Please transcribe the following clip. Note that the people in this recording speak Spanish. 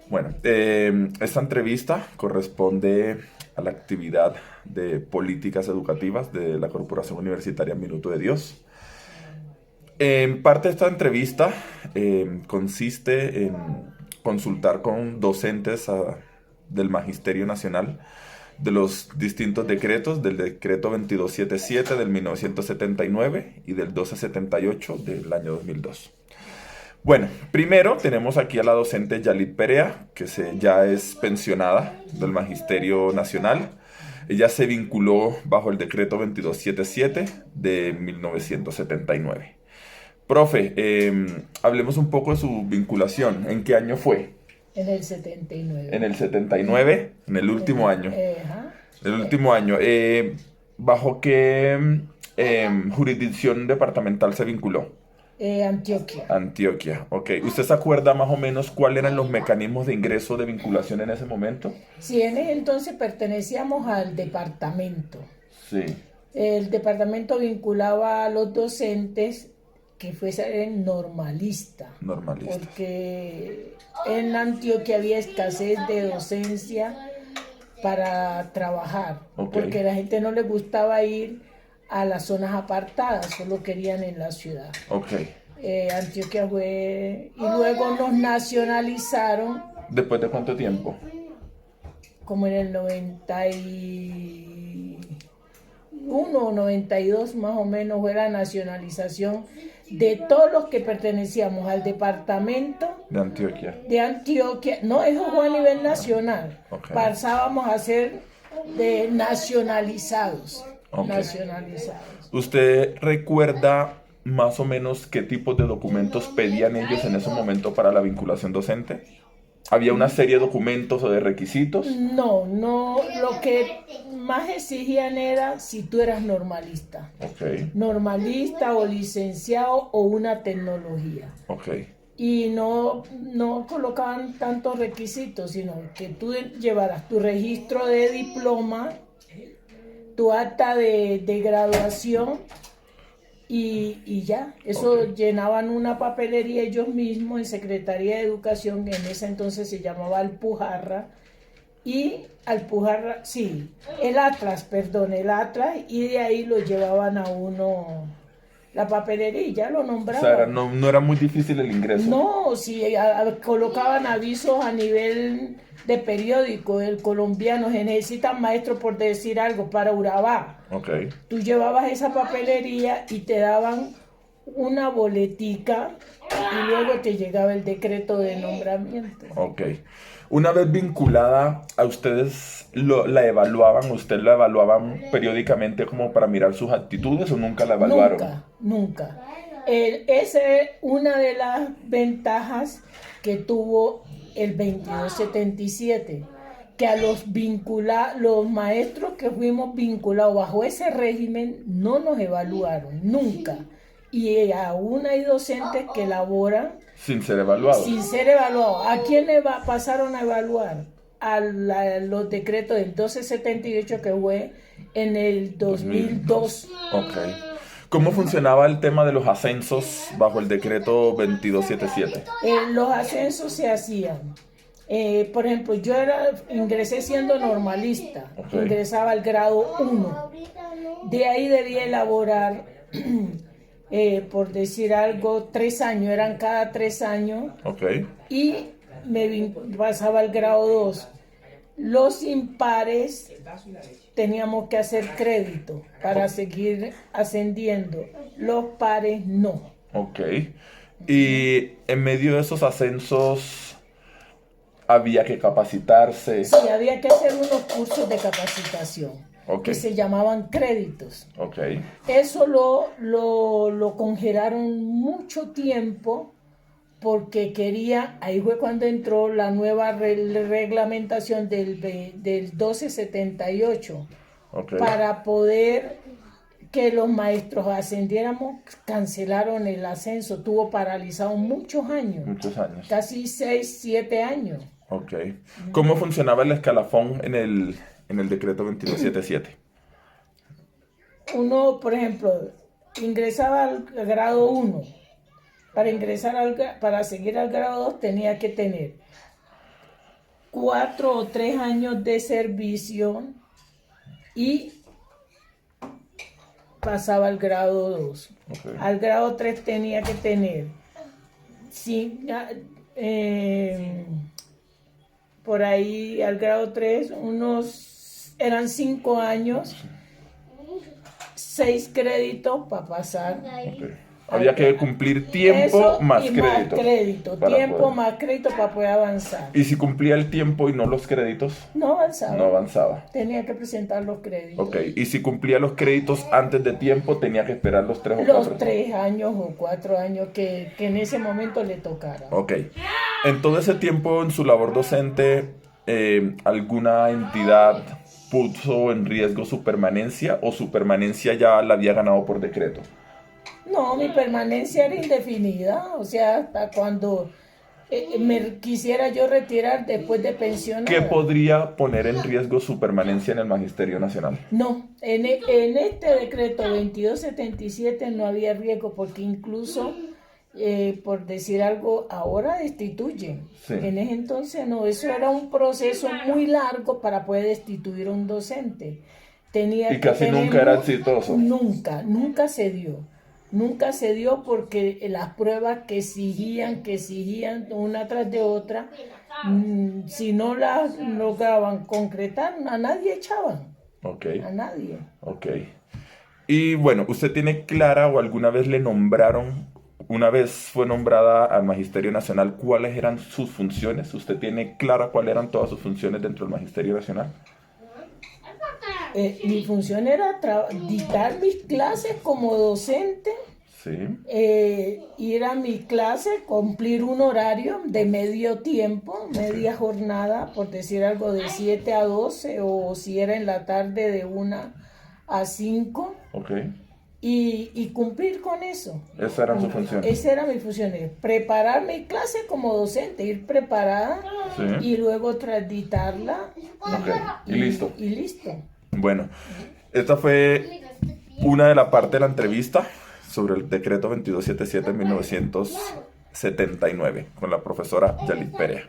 Bueno, esta entrevista corresponde a la actividad de políticas educativas de la Corporación Universitaria Minuto de Dios. En parte esta entrevista consiste en consultar con docentes del Magisterio Nacional de los distintos decretos, del decreto 2277 del 1979 y del 1278 del año 2002. Bueno, primero tenemos aquí a la docente Yalit Perea, ya es pensionada del Magisterio Nacional. Ella se vinculó bajo el decreto 2277 de 1979. Profe, hablemos un poco de su vinculación. ¿En qué año fue? En el 79. En el 79, en el último año. Ajá. El último año. ¿Bajo qué jurisdicción departamental se vinculó? Antioquia. Antioquia, ok. ¿Usted se acuerda más o menos cuáles eran los mecanismos de ingreso de vinculación en ese momento? Sí, en ese entonces pertenecíamos al departamento. Sí, El departamento vinculaba a los docentes que fuesen normalistas, normalistas. porque en Antioquia había escasez de docencia para trabajar, Ok. porque la gente no le gustaba ir a las zonas apartadas, solo querían en la ciudad. Ok. Antioquia fue, y luego nos nacionalizaron ¿Después de cuánto tiempo? como en el 91 o 92 más o menos fue la nacionalización de todos los que pertenecíamos al departamento De Antioquia. de Antioquia. No, eso fue a nivel nacional. Ok. Pasábamos a ser de nacionalizados. Ok. Nacionalizados. ¿Usted recuerda más o menos qué tipos de documentos pedían ellos en ese momento para la vinculación docente? ¿Había una serie de documentos o de requisitos? No, lo que más exigían era si tú eras normalista. Ok, Normalista o licenciado o una tecnología. ok, Y no colocaban tantos requisitos, sino que tú llevaras tu registro de diploma, tu acta de graduación y ya. Eso Ok. llenaban una papelería ellos mismos en Secretaría de Educación, que en ese entonces se llamaba Alpujarra, y Alpujarra, sí, el Atlas, y de ahí lo llevaban a uno la papelería y ya lo O sea, nombraban. no era muy difícil el ingreso. No, si colocaban avisos a nivel de periódico, el colombiano, se necesitan maestros por decir algo para Urabá. Ok, Tú llevabas esa papelería y te daban una boletica y luego te llegaba el decreto de nombramiento. ok. Una vez vinculada, ¿a ustedes usted la evaluaban periódicamente como para mirar sus actitudes o nunca la evaluaron? Nunca, nunca. Esa es una de las ventajas que tuvo el 2277, que a los maestros que fuimos vinculados bajo ese régimen no nos evaluaron, nunca. Y aún hay docentes que elaboran Sin ser evaluados. sin ser evaluados. ¿A quién pasaron a evaluar? Los decretos del 1278 que fue en el 2002. Ok. ¿Cómo funcionaba el tema de los ascensos bajo el decreto 2277? Los ascensos se hacían. Por ejemplo, ingresé siendo normalista, Ok. ingresaba al grado 1. De ahí debía elaborar, por decir algo, 3 años, eran cada 3 años, Ok. y pasaba al grado 2. Los impares teníamos que hacer crédito para seguir ascendiendo, los pares no. Ok. Y en medio de esos ascensos había que capacitarse. Sí, había que hacer unos cursos de capacitación Ok. que se llamaban créditos. Ok. Eso lo congelaron mucho tiempo porque ahí fue cuando entró la nueva reglamentación del 1278, Ok. para poder que los maestros ascendiéramos. Cancelaron el ascenso, tuvo paralizado muchos años, Muchos años. casi 6, 7 años. Ok. ¿Cómo funcionaba el escalafón en el decreto 2277? Uno, por ejemplo, ingresaba al grado 1. Para seguir al grado 2 tenía que tener 4 o 3 años de servicio y pasaba al grado 2. Okay. Al grado 3 tenía que tener, sí, por ahí al grado 3, eran 5 años, 6 créditos para pasar. Okay. Había que cumplir tiempo Eso más y crédito. más crédito, tiempo más crédito para poder avanzar. ¿Y si cumplía el tiempo y no los créditos? No avanzaba. No avanzaba. Tenía que presentar los créditos. Ok, y si cumplía los créditos antes de tiempo, tenía que esperar los 3 o 4. Los 3 años o 4 años que en ese momento le tocara. Ok. En todo ese tiempo en su labor docente, ¿alguna entidad puso en riesgo su permanencia o su permanencia ya la había ganado por decreto? No, mi permanencia era indefinida, o sea, hasta cuando me quisiera yo retirar después de pensionar. ¿Qué podría poner en riesgo su permanencia en el Magisterio Nacional? No, en este decreto 2277 no había riesgo porque incluso, por decir algo, ahora destituyen. Sí. En ese entonces no, eso era un proceso muy largo para poder destituir a un docente. Tenía Y casi tener nunca era exitoso. Nunca se dio. Nunca se dio porque las pruebas que exigían una tras de otra, si no las lograban concretar, a nadie echaban. Ok. A nadie. Ok. Y bueno, ¿usted tiene clara o alguna vez le nombraron, una vez fue nombrada al Magisterio Nacional, cuáles eran sus funciones? ¿Usted tiene clara cuáles eran todas sus funciones dentro del Magisterio Nacional? Mi función era dictar mis clases como docente, Sí. ir a mi clase, cumplir un horario de medio tiempo, media jornada, por decir algo, de 7 a 12, o si era en la tarde de 1 a 5, Ok. y cumplir con eso. Esas eran sus funciones. Esa era mi función, preparar mi clase como docente, ir preparada, Sí. y luego dictarla. Ok. Y listo. Y listo. Bueno, esta fue una de la parte de la entrevista sobre el decreto 2277 de 1979 con la profesora Yalit Perea.